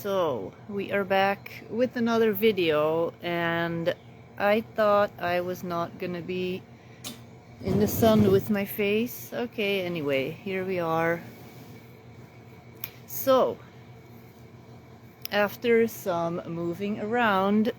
So we are back with another video, and I thought I was not gonna be in the sun with my face. Okay, anyway, here we are. So after some moving around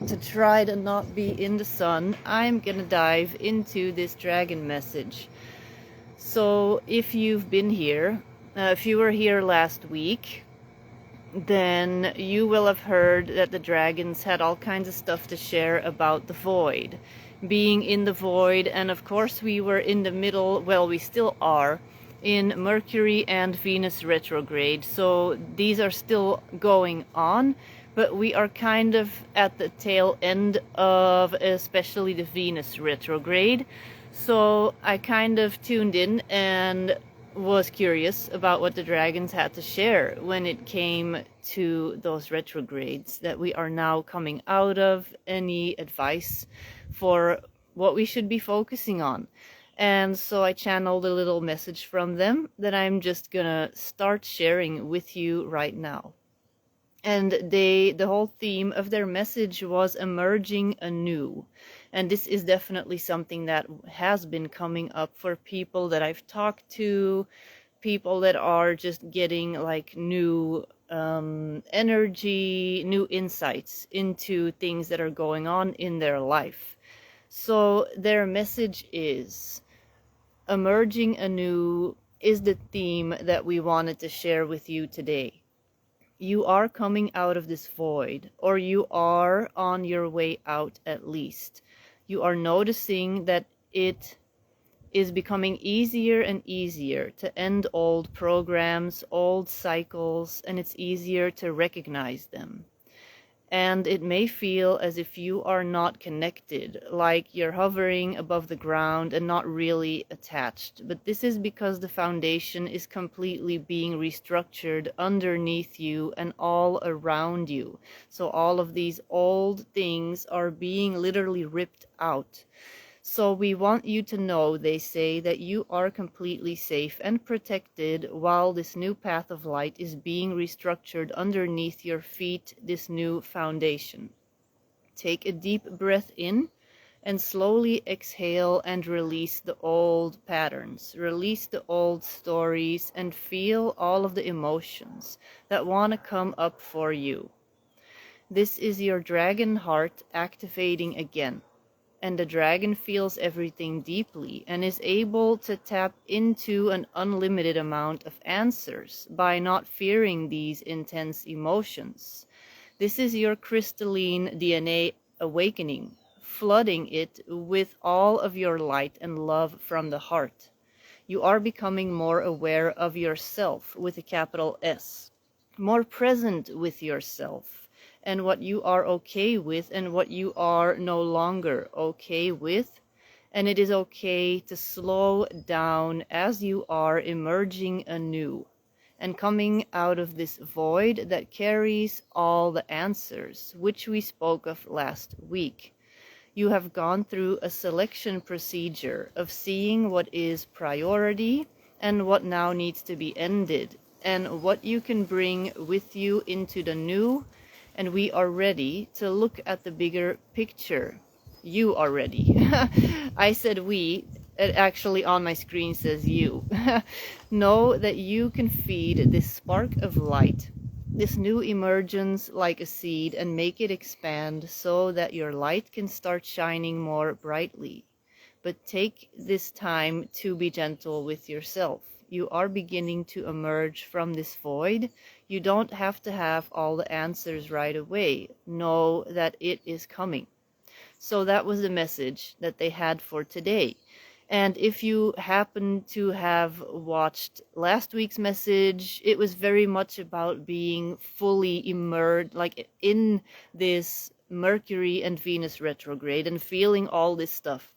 to try to not be in the sun, I'm gonna dive into this dragon message. So if you've been here, if you were here last week, then you will have heard that the dragons had all kinds of stuff to share about the void, being in the void, and of course we were in the middle, well, we still are, in Mercury and Venus retrograde, so these are still going on, but we are kind of at the tail end of especially the Venus retrograde. So I kind of tuned in and was curious about what the dragons had to share when it came to those retrogrades that we are now coming out of. Any advice for what we should be focusing on? And so I channeled a little message from them that I'm just gonna start sharing with you right now. And the whole theme of their message was emerging anew. And this is definitely something that has been coming up for people that I've talked to, people that are just getting like new energy, new insights into things that are going on in their life. So their message is emerging anew is the theme that we wanted to share with you today. You are coming out of this void, or you are on your way out at least. You are noticing that it is becoming easier and easier to end old programs, old cycles, and it's easier to recognize them. And it may feel as if you are not connected, like you're hovering above the ground and not really attached. But this is because the foundation is completely being restructured underneath you and all around you. So all of these old things are being literally ripped out. So we want you to know, they say, that you are completely safe and protected while this new path of light is being restructured underneath your feet, this new foundation. Take a deep breath in and slowly exhale and release the old patterns, release the old stories, and feel all of the emotions that want to come up for you. This is your dragon heart activating again. And the dragon feels everything deeply and is able to tap into an unlimited amount of answers by not fearing these intense emotions. This is your crystalline DNA awakening, flooding it with all of your light and love from the heart. You are becoming more aware of yourself with a capital S, more present with yourself, and what you are okay with and what you are no longer okay with. And it is okay to slow down as you are emerging anew and coming out of this void that carries all the answers, which we spoke of last week. You have gone through a selection procedure of seeing what is priority and what now needs to be ended, and what you can bring with you into the new. And we are ready to look at the bigger picture. You are ready. I said we. It actually on my screen says you. Know that you can feed this spark of light, this new emergence like a seed, and make it expand so that your light can start shining more brightly. But take this time to be gentle with yourself. You are beginning to emerge from this void. You don't have to have all the answers right away. Know that it is coming. So that was the message that they had for today. And if you happen to have watched last week's message, it was very much about being fully immersed, like in this Mercury and Venus retrograde, and feeling all this stuff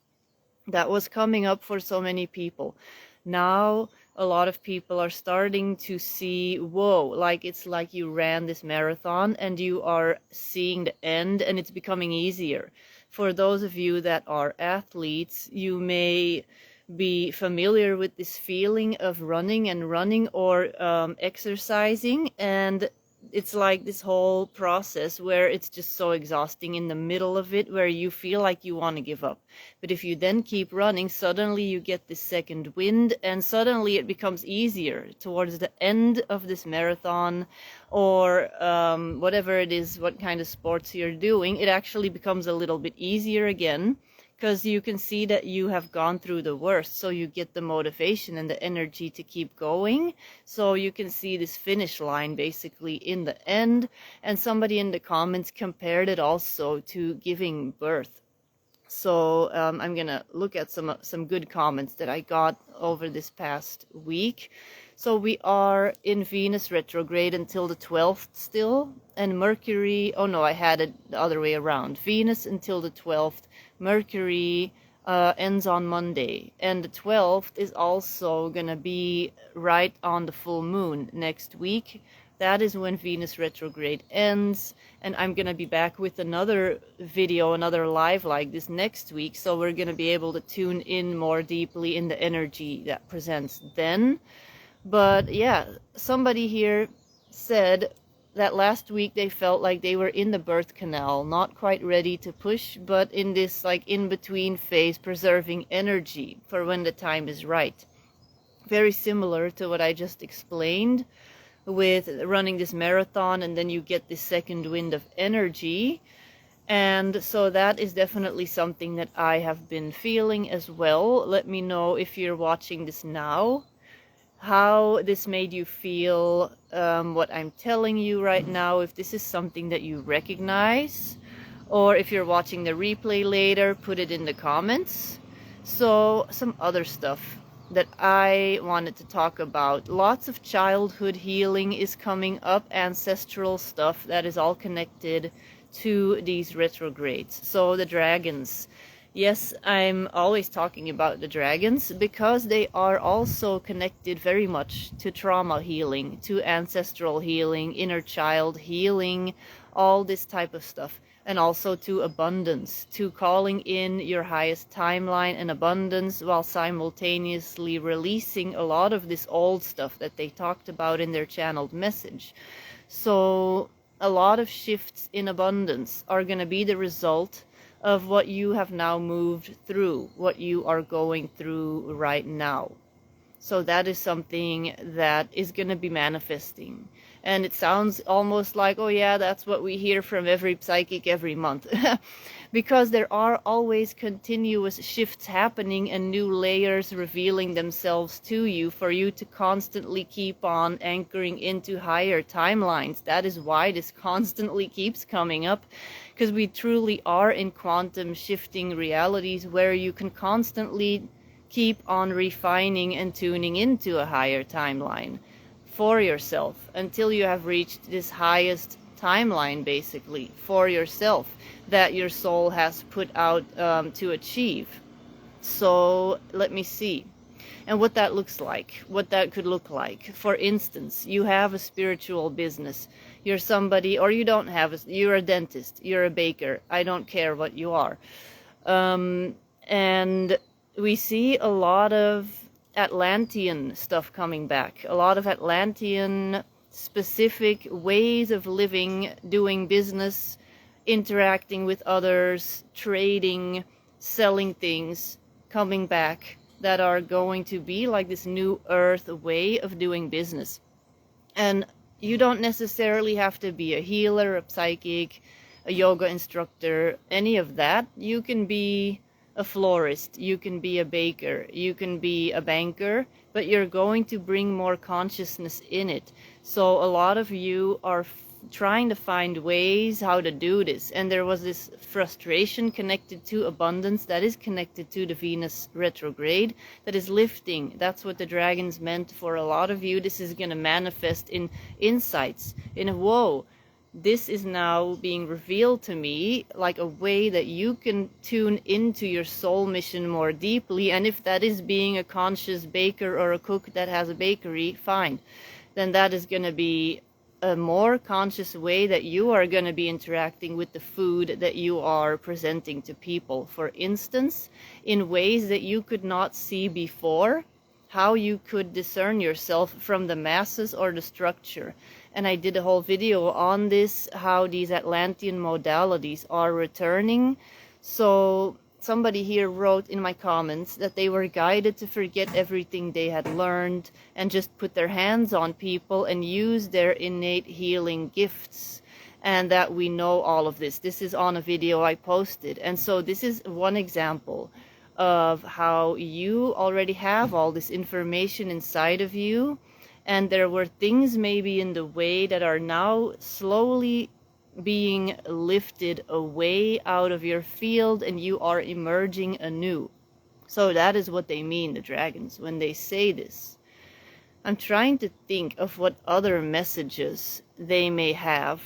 that was coming up for so many people. Now a lot of people are starting to see, whoa, like it's like you ran this marathon and you are seeing the end, and it's becoming easier. For those of you that are athletes, you may be familiar with this feeling of running or exercising, and it's like this whole process where it's just so exhausting in the middle of it, where you feel like you want to give up. But if you then keep running, suddenly you get this second wind, and suddenly it becomes easier towards the end of this marathon, or whatever it is, what kind of sports you're doing. It actually becomes a little bit easier again, because you can see that you have gone through the worst, so you get the motivation and the energy to keep going. So you can see this finish line basically in the end. And somebody in the comments compared it also to giving birth. So I'm gonna look at some good comments that I got over this past week. So we are in Venus retrograde until the 12th still, and Mercury, oh no, I had it the other way around. Venus until the 12th, Mercury ends on Monday, and the 12th is also gonna be right on the full moon next week. That is when Venus retrograde ends, and I'm gonna be back with another video, another live like this next week, so we're gonna be able to tune in more deeply in the energy that presents then. But yeah, somebody here said that last week they felt like they were in the birth canal, not quite ready to push, but in this like in-between phase, preserving energy for when the time is right. Very similar to what I just explained with running this marathon, and then you get this second wind of energy. And so that is definitely something that I have been feeling as well. Let me know if you're watching this now, how this made you feel, what I'm telling you right now, if this is something that you recognize, or if you're watching the replay later, put it in the comments. So some other stuff that I wanted to talk about. Lots of childhood healing is coming up, ancestral stuff that is all connected to these retrogrades. So the dragons. Yes, I'm always talking about the dragons because they are also connected very much to trauma healing, to ancestral healing, inner child healing, all this type of stuff. And also to abundance, to calling in your highest timeline and abundance, while simultaneously releasing a lot of this old stuff that they talked about in their channeled message. So a lot of shifts in abundance are going to be the result of what you have now moved through, what you are going through right now. So that is something that is going to be manifesting. And it sounds almost like, oh yeah, that's what we hear from every psychic every month. Because there are always continuous shifts happening and new layers revealing themselves to you for you to constantly keep on anchoring into higher timelines. That is why this constantly keeps coming up, because we truly are in quantum shifting realities where you can constantly keep on refining and tuning into a higher timeline for yourself until you have reached this highest timeline basically for yourself that your soul has put out to achieve. So let me see. And what that looks like, what that could look like. For instance, you have a spiritual business. You're somebody, or you don't have you're a dentist, you're a baker. I don't care what you are. And we see a lot of Atlantean stuff coming back. A lot of Atlantean specific ways of living, doing business, interacting with others, trading, selling things, coming back, that are going to be like this new earth way of doing business. And you don't necessarily have to be a healer, a psychic, a yoga instructor, any of that. You can be a florist, you can be a baker, you can be a banker, but you're going to bring more consciousness in it. So a lot of you are trying to find ways how to do this, and there was this frustration connected to abundance that is connected to the Venus retrograde that is lifting. That's what the dragons meant for a lot of you. This is going to manifest in insights, in whoa, this is now being revealed to me, like a way that you can tune into your soul mission more deeply. And if that is being a conscious baker or a cook that has a bakery, fine, then that is going to be a more conscious way that you are going to be interacting with the food that you are presenting to people. For instance, in ways that you could not see before, how you could discern yourself from the masses or the structure. And I did a whole video on this, how these Atlantean modalities are returning. So somebody here wrote in my comments that they were guided to forget everything they had learned and just put their hands on people and use their innate healing gifts, and that we know all of this. This is on a video I posted. And so this is one example of how you already have all this information inside of you, and there were things maybe in the way that are now slowly being lifted away out of your field, and you are emerging anew. So that is what they mean, the dragons, when they say this. I'm trying to think of what other messages they may have.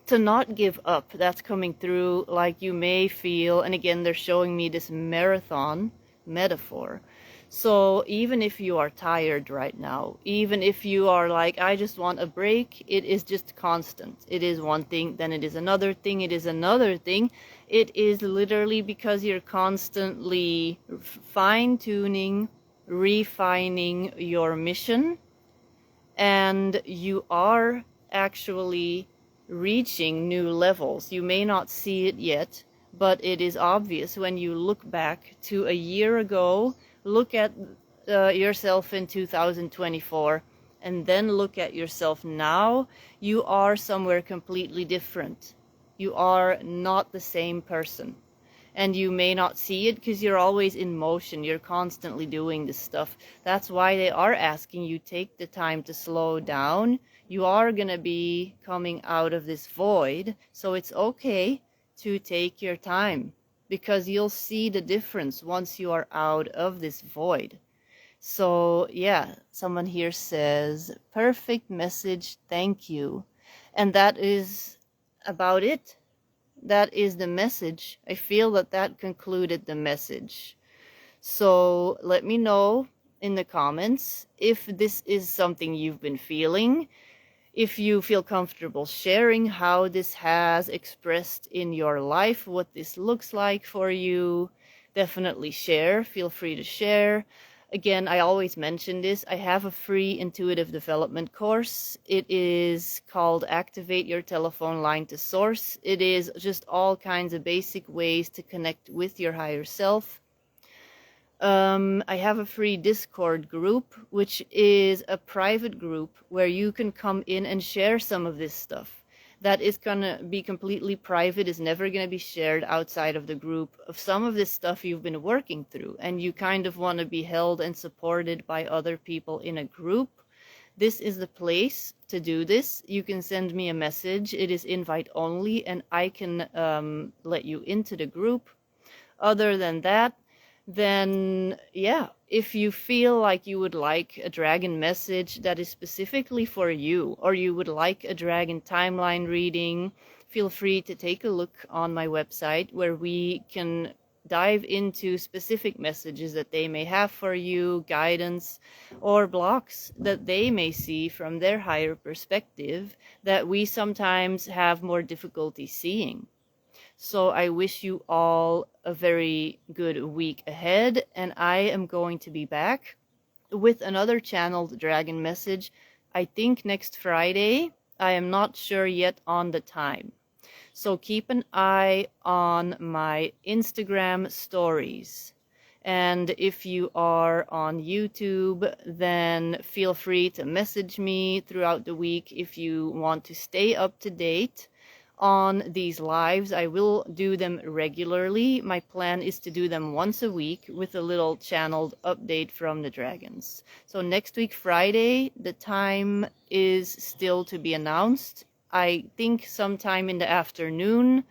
To not give up, that's coming through, like you may feel, and again they're showing me this marathon metaphor. So even if you are tired right now, even if you are like, I just want a break, it is just constant. It is one thing, then it is another thing, it is another thing. It is literally because you're constantly fine-tuning, refining your mission, and you are actually reaching new levels. You may not see it yet, but it is obvious when you look back to a year ago. Look at yourself in 2024, and then look at yourself now. You are somewhere completely different. You are not the same person. And you may not see it because you're always in motion. You're constantly doing this stuff. That's why they are asking you, take the time to slow down. You are going to be coming out of this void, so it's okay to take your time, because you'll see the difference once you are out of this void. So yeah, someone here says, perfect message, thank you. And that is about it. That is the message. I feel that that concluded the message. So let me know in the comments if this is something you've been feeling. If you feel comfortable sharing how this has expressed in your life, what this looks like for you, definitely share. Feel free to share. Again, I always mention this. I have a free intuitive development course. It is called Activate Your Telephone Line to Source. It is just all kinds of basic ways to connect with your higher self. I have a free Discord group, which is a private group where you can come in and share some of this stuff. That is going to be completely private, is never going to be shared outside of the group, of some of this stuff you've been working through, and you kind of want to be held and supported by other people in a group. This is the place to do this. You can send me a message. It is invite only, and I can let you into the group. Other than that, then yeah, if you feel like you would like a dragon message that is specifically for you, or you would like a dragon timeline reading, feel free to take a look on my website, where we can dive into specific messages that they may have for you, guidance, or blocks that they may see from their higher perspective that we sometimes have more difficulty seeing. So I wish you all a very good week ahead, and I am going to be back with another channeled dragon message, I think next Friday. I am not sure yet on the time. So keep an eye on my Instagram stories. And if you are on YouTube, then feel free to message me throughout the week if you want to stay up to date on these lives. I will do them regularly. My plan is to do them once a week with a little channeled update from the dragons. So next week, Friday, the time is still to be announced. I think sometime in the afternoon,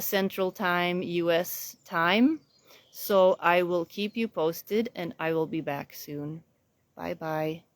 Central Time, US time. So I will keep you posted, and I will be back soon. Bye bye.